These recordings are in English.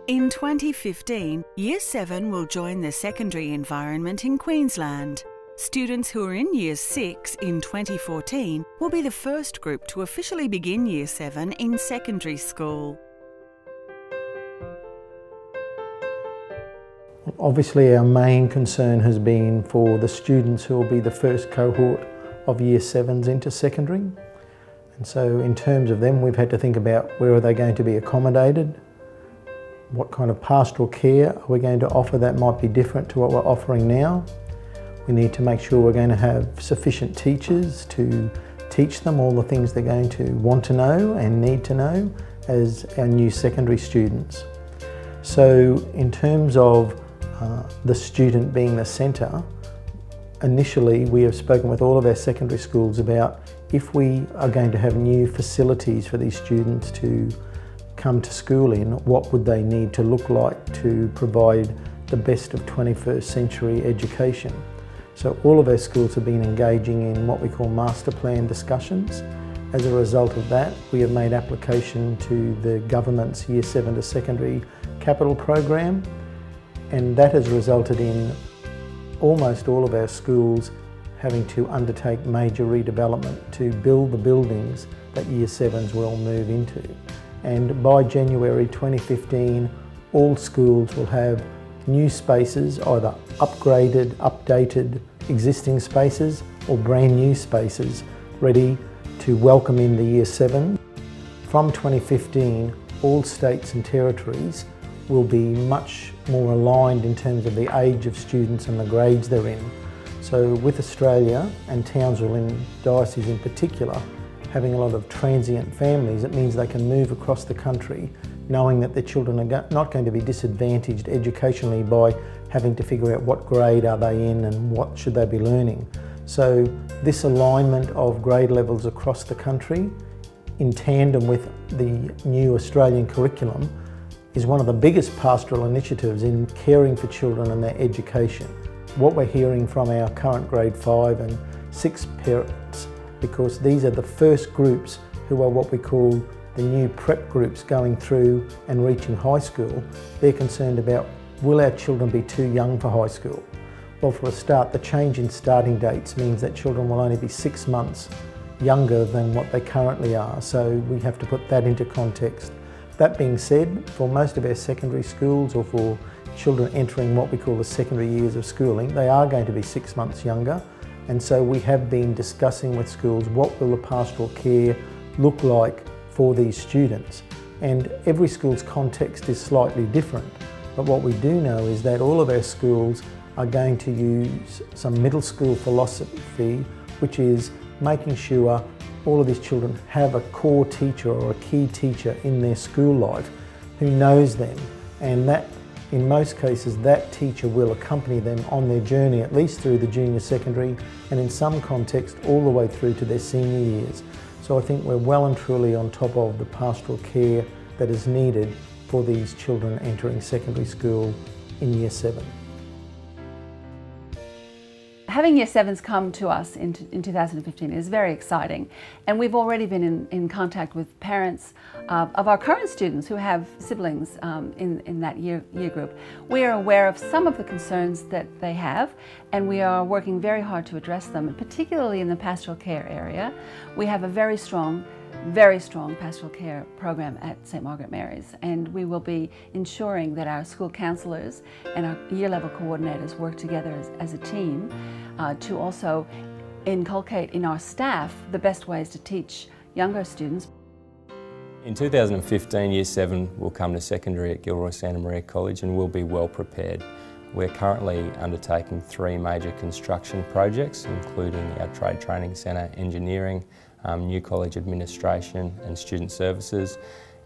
In 2015, Year 7 will join the secondary environment in Queensland. Students who are in Year 6 in 2014 will be the first group to officially begin Year 7 in secondary school. Obviously our main concern has been for the students who will be the first cohort of Year 7s into secondary. And so in terms of them, we've had to think about where are they going to be accommodated, what kind of pastoral care are we going to offer that might be different to what we're offering now. We need to make sure we're going to have sufficient teachers to teach them all the things they're going to want to know and need to know as our new secondary students. So in terms of the student being the centre, initially we have spoken with all of our secondary schools about if we are going to have new facilities for these students to come to school in, what would they need to look like to provide the best of 21st century education. So all of our schools have been engaging in what we call master plan discussions. As a result of that, we have made application to the government's Year 7 to Secondary Capital Program, and that has resulted in almost all of our schools having to undertake major redevelopment to build the buildings that Year 7s will move into. And by January 2015, all schools will have new spaces, either upgraded, updated existing spaces or brand new spaces ready to welcome in the Year 7. From 2015, all states and territories will be much more aligned in terms of the age of students and the grades they're in. So with Australia and Townsville in Diocese in particular, having a lot of transient families, it means they can move across the country knowing that their children are not going to be disadvantaged educationally by having to figure out what grade are they in and what should they be learning. So this alignment of grade levels across the country in tandem with the new Australian curriculum is one of the biggest pastoral initiatives in caring for children and their education. What we're hearing from our current grade 5 and 6 parents, because these are the first groups who are what we call the new prep groups going through and reaching high school, they're concerned about, will our children be too young for high school? Well, for a start, the change in starting dates means that children will only be 6 months younger than what they currently are, so we have to put that into context. That being said, for most of our secondary schools or for children entering what we call the secondary years of schooling, they are going to be 6 months younger. And so we have been discussing with schools what will the pastoral care look like for these students. And every school's context is slightly different. But what we do know is that all of our schools are going to use some middle school philosophy, which is making sure all of these children have a core teacher or a key teacher in their school life who knows them, and that in most cases that teacher will accompany them on their journey at least through the junior secondary and in some context all the way through to their senior years. So I think we're well and truly on top of the pastoral care that is needed for these children entering secondary school in Year 7. Having Year 7s come to us in 2015 is very exciting, and we've already been in contact with parents of our current students who have siblings in that year group. We are aware of some of the concerns that they have, and we are working very hard to address them, particularly in the pastoral care area. We have a very strong pastoral care program at St Margaret Mary's, and we will be ensuring that our school counsellors and our year level coordinators work together as a team to also inculcate in our staff the best ways to teach younger students. In 2015, Year 7 will come to secondary at Gilroy Santa Maria College and will be well prepared. We're currently undertaking 3 major construction projects, including our Trade Training Centre, Engineering, new college administration and student services,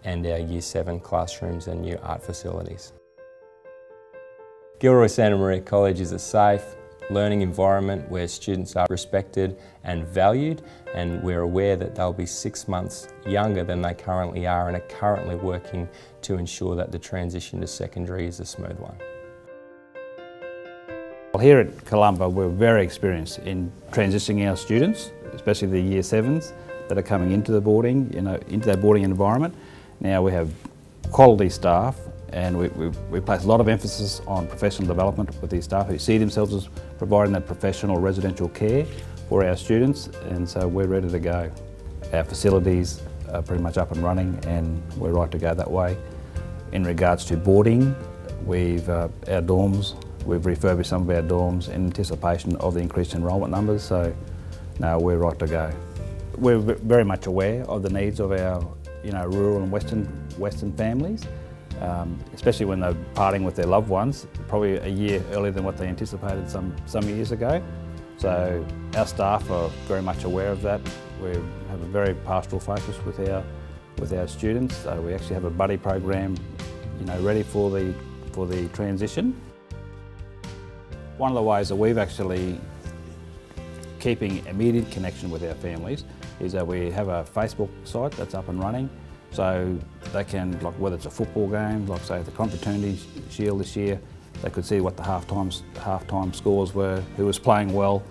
and our Year 7 classrooms and new art facilities. Gilroy Santa Maria College is a safe learning environment where students are respected and valued, and we're aware that they'll be 6 months younger than they currently are and are currently working to ensure that the transition to secondary is a smooth one. Well, here at Columba we're very experienced in transitioning our students, especially the Year 7s that are coming into the boarding, into that boarding environment. Now we have quality staff And we place a lot of emphasis on professional development with these staff who see themselves as providing that professional residential care for our students, and so we're ready to go. Our facilities are pretty much up and running and we're right to go that way. In regards to boarding, our dorms, we've refurbished some of our dorms in anticipation of the increased enrolment numbers, so no, we're right to go. We're very much aware of the needs of our rural and western families, especially when they're parting with their loved ones, probably a year earlier than what they anticipated some years ago. So our staff are very much aware of that. We have a very pastoral focus with our students. So we actually have a buddy program, ready for the transition. One of the ways that we've actually keeping immediate connection with our families is that we have a Facebook site that's up and running, so they can, whether it's a football game, like say the Confraternity Shield this year, they could see what the half-time scores were, who was playing well,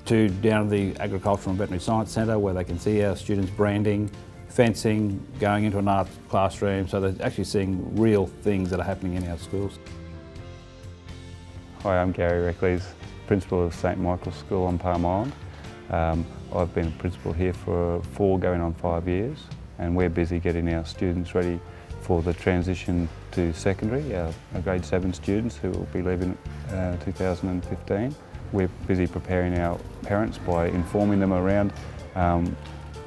to down to the Agricultural and Veterinary Science Centre where they can see our students branding, fencing, going into an art classroom, so they're actually seeing real things that are happening in our schools. Hi, I'm Gary Reckley, Principal of St Michael's School on Palm Island. I've been principal here for 4 going on 5 years, and we're busy getting our students ready for the transition to secondary, our grade 7 students who will be leaving 2015. We're busy preparing our parents by informing them around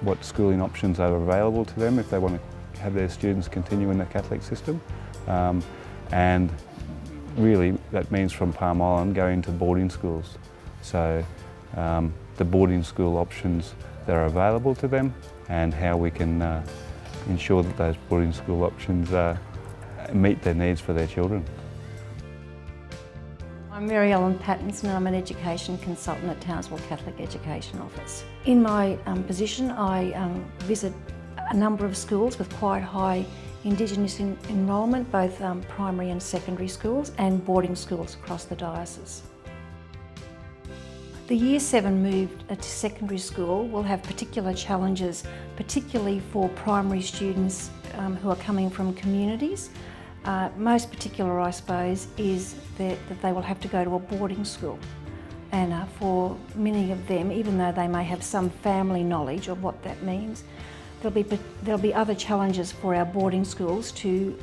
what schooling options are available to them if they want to have their students continue in the Catholic system. And really that means from Palm Island going to boarding schools. So the boarding school options that are available to them and how we can ensure that those boarding school options meet their needs for their children. I'm Mary Ellen Pattins and I'm an Education Consultant at Townsville Catholic Education Office. In my position I visit a number of schools with quite high Indigenous enrolment, both primary and secondary schools and boarding schools across the diocese. The Year 7 move to secondary school will have particular challenges, particularly for primary students who are coming from communities. Most particular, I suppose, is that they will have to go to a boarding school. And for many of them, even though they may have some family knowledge of what that means, there'll be other challenges for our boarding schools to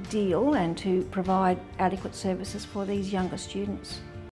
deal and to provide adequate services for these younger students.